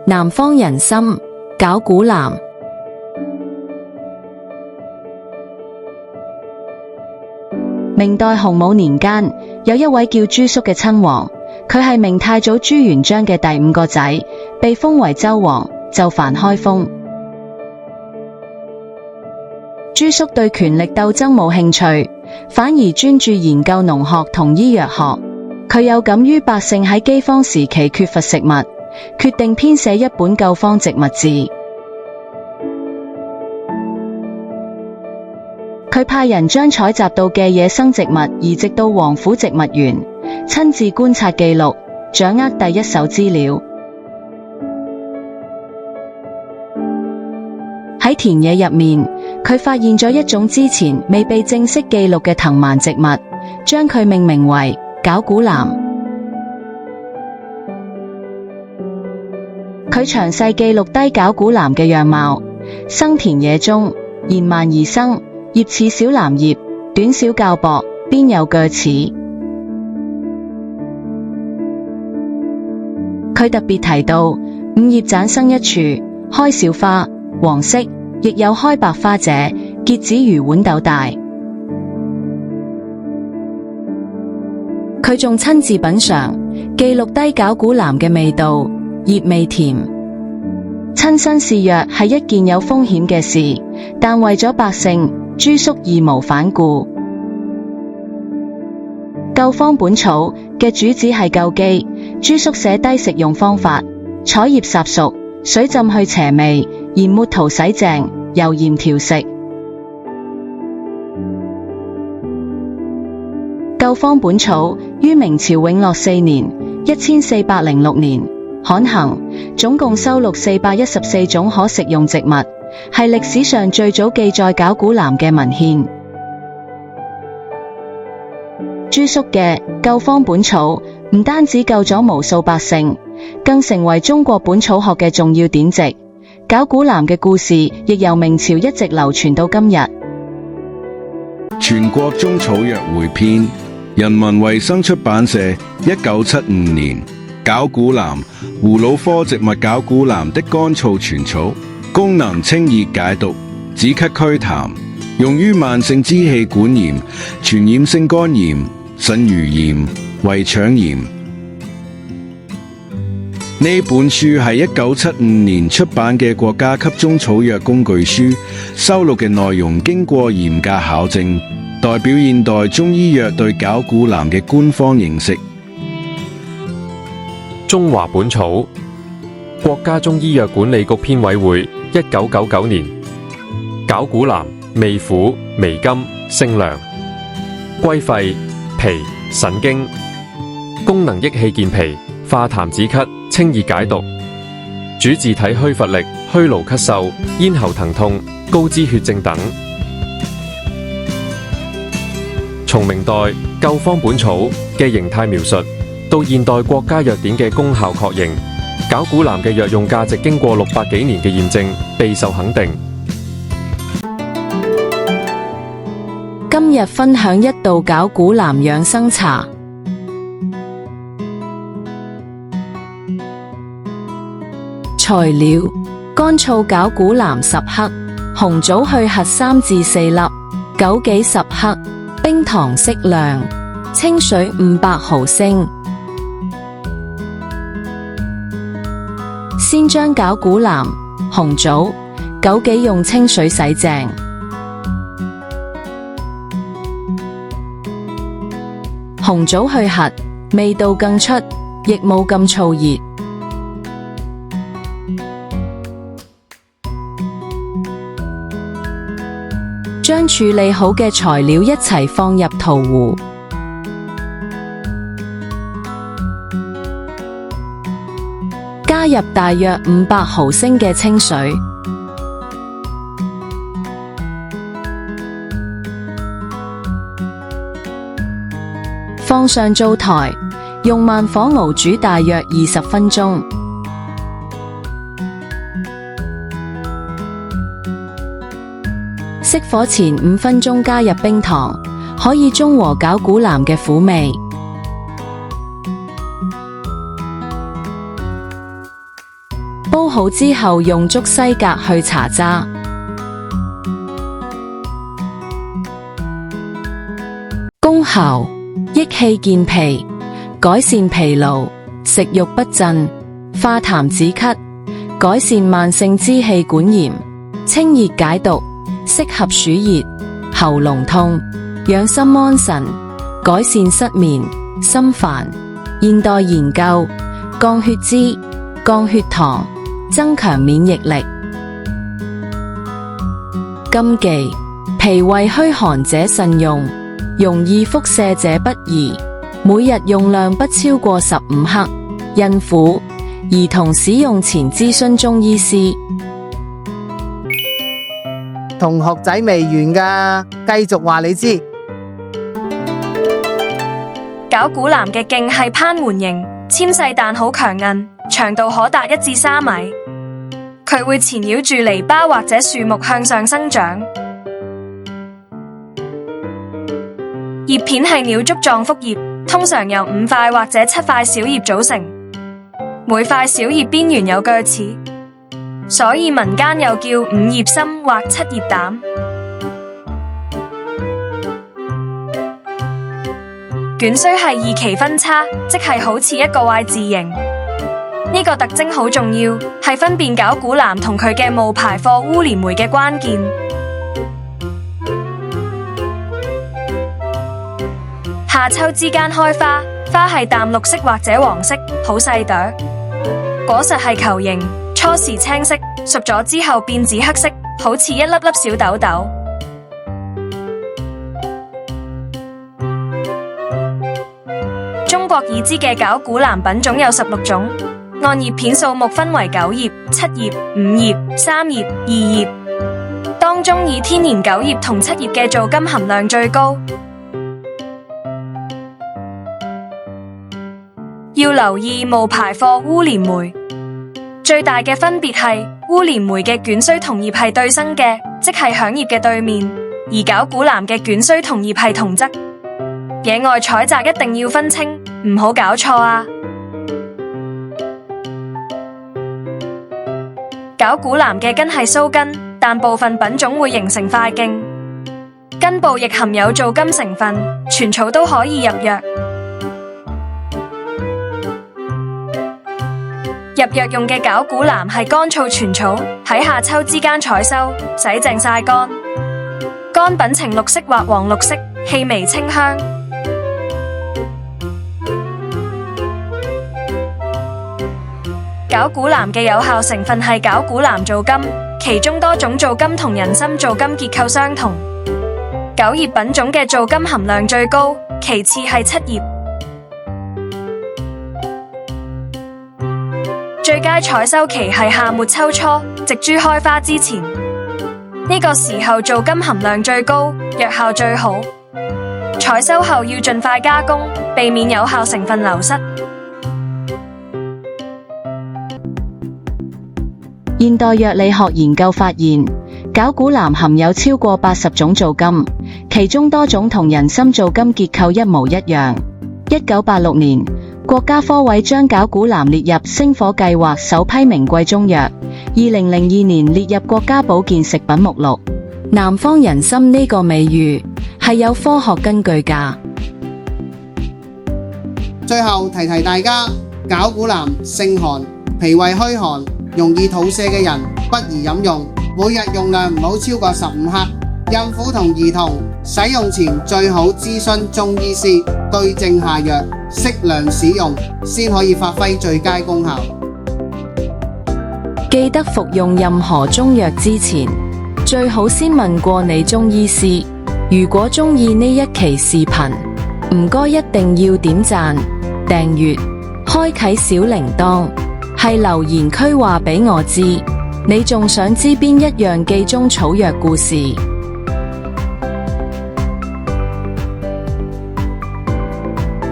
南方人參、絞股藍。明代洪武年間，有一位叫朱肅嘅親王，佢係明太祖朱元璋嘅第5個仔，被封為周王，就凡開封。朱肅對權力鬥爭冇興趣，反而專注研究農學同醫藥學。佢有感於百姓喺饑荒時期缺乏食物，決定編寫一本救荒植物志。佢派人將採集到嘅野生植物移植到王府植物園，親自觀察記錄，掌握第一手資料。喺田野入面，佢發現咗一種之前未被正式記錄嘅藤蔓植物，將佢命名為絞股藍。佢詳細記錄低絞股藍嘅樣貌：生田野中，延蔓而生，葉似小藍葉，短小較薄，邊有鋸齒。佢特別提到五葉盞生一處，開小花，黃色，亦有開白花者，結子如豌豆大。佢仲親自品嘗，記錄低絞股藍嘅味道，葉味甜。親身試藥係一件有風險嘅事，但為咗百姓，朱肅義無反顧。救荒本草嘅主旨係救饑，朱肅寫低食用方法：採葉烚熟，水浸去邪味，研末塗洗淨，油鹽調食。救荒本草於明朝永樂4年1406年刊行，總共收錄414種可食用植物，係歷史上最早記載絞股藍嘅文獻。朱肅嘅救荒本草唔單止救咗無數百姓，更成為中國本草學嘅重要典籍。絞股藍嘅故事亦由明朝一直流傳到今日。全國中草藥彙編，人民衛生出版社，1975年。絞股藍，葫蘆科植物絞股藍的乾燥全草，功能清熱解毒、止咳祛痰，用於慢性支氣管炎、傳染性肝炎、腎盂炎、胃腸炎。呢本書係1975年出版嘅國家級中草藥工具書，收錄嘅內容經過嚴格考證，代表現代中醫藥對絞股藍嘅官方認識。中華本草，國家中醫藥管理局編委會1999年。絞股藍味苦、微甘、性涼，歸肺、脾、腎經，功能益氣健脾、化痰止咳、清熱解毒，主治體虛乏力、虛勞咳嗽、咽喉疼痛、高脂血症等。從明代救荒本草嘅形態描述，到現代國家藥典嘅功效確認，絞股藍嘅藥用價值經過600幾年嘅驗證，備受肯定。今日分享一道絞股藍養生茶。材料：乾燥絞股藍10克，紅棗去核3至4粒，枸杞10克，冰糖適量，清水500毫升。先將絞股藍、紅棗、枸杞用清水洗淨。紅棗去核，味道更出，亦冇咁燥熱。將處理好嘅材料一齊放入陶壺，加入大約500毫升嘅清水，放上灶台，用慢火熬煮大約20分鐘。熄火前5分鐘加入冰糖，可以中和絞股藍嘅苦味。煲好之後用竹西格去茶渣。功效：益氣健脾，改善疲勞，食慾不振，化痰止咳，改善慢性支氣管炎，清熱解毒，適合暑熱、喉嚨痛，養心安神，改善失眠、心煩。現代研究：降血脂、降血糖，增強免疫力。禁忌：脾胃虛寒者慎用，容易腹瀉者不宜，每日用量不超過15克。孕婦、兒童使用前諮詢中醫師。同學仔未完㗎，繼續話你知。絞股藍嘅莖係攀援型，纖細但好強韌，長度可達1至3米。佢會纏繞住籬笆或者樹木向上生長。葉片係鳥竹狀複葉，通常由5塊或者7塊小葉組成，每塊小葉邊緣有鋸齒，所以民間又叫5葉參或7葉膽。卷須係二期分叉，即係好似一個 Y 字形。呢個特徵好重要，係分辨絞股藍同佢嘅冒牌貨烏蓮梅嘅關鍵。夏秋之間開花，花係淡綠色或者黃色，好細朵。果實係球形，初時青色，熟咗之後變紫黑色，好似一粒粒小豆豆。中國已知嘅絞股藍品種有16種，按葉片數目分為9葉、7葉、5葉、3葉、2葉。當中以天然9葉同7葉嘅皂苷含量最高。要留意冒牌貨烏蓮梅，最大嘅分別係烏蓮梅嘅卷須同葉係對生嘅，即係響葉嘅對面，而絞股藍嘅卷須同葉係同側。野外採摘一定要分清，唔好搞錯啊！絞股藍嘅根係鬚根，但部分品種會形成塊莖，根部亦含有皂苷成分，全草都可以入藥。入藥用嘅絞股藍係乾燥全草，喺夏秋之間採收，洗淨曬乾，乾品呈綠色或黃綠色，氣微清香。絞股藍嘅有效成分係絞股藍皂苷，其中多種皂苷同人參皂苷結構相同。9葉品種嘅皂苷含量最高，其次係7葉。最佳採收期係夏末秋初，植株開花之前。呢個時候皂苷含量最高，藥效最好。採收後要盡快加工，避免有效成分流失。現代藥理學研究發現，絞股藍含有超過80種皂苷，其中多種同人參皂苷結構一模一樣。1986年，國家科委將絞股藍列入星火計劃首批名貴中藥，2002年列入國家保健食品目錄。南方人參呢個美譽係有科學根據㗎。最後提提大家，絞股藍性寒，脾胃虛寒，容易肚瀉嘅人不宜飲用，每日用量唔好超過15克。孕婦同兒童使用前最好諮詢中醫師，對症下藥，適量使用，先可以發揮最佳功效。記得服用任何中藥之前，最好先問過你中醫師。如果鍾意呢一期視頻，唔該一定要點讚、訂閱、開啟小鈴鐺。係留言區話俾我知，你仲想知邊一樣記中草藥故事？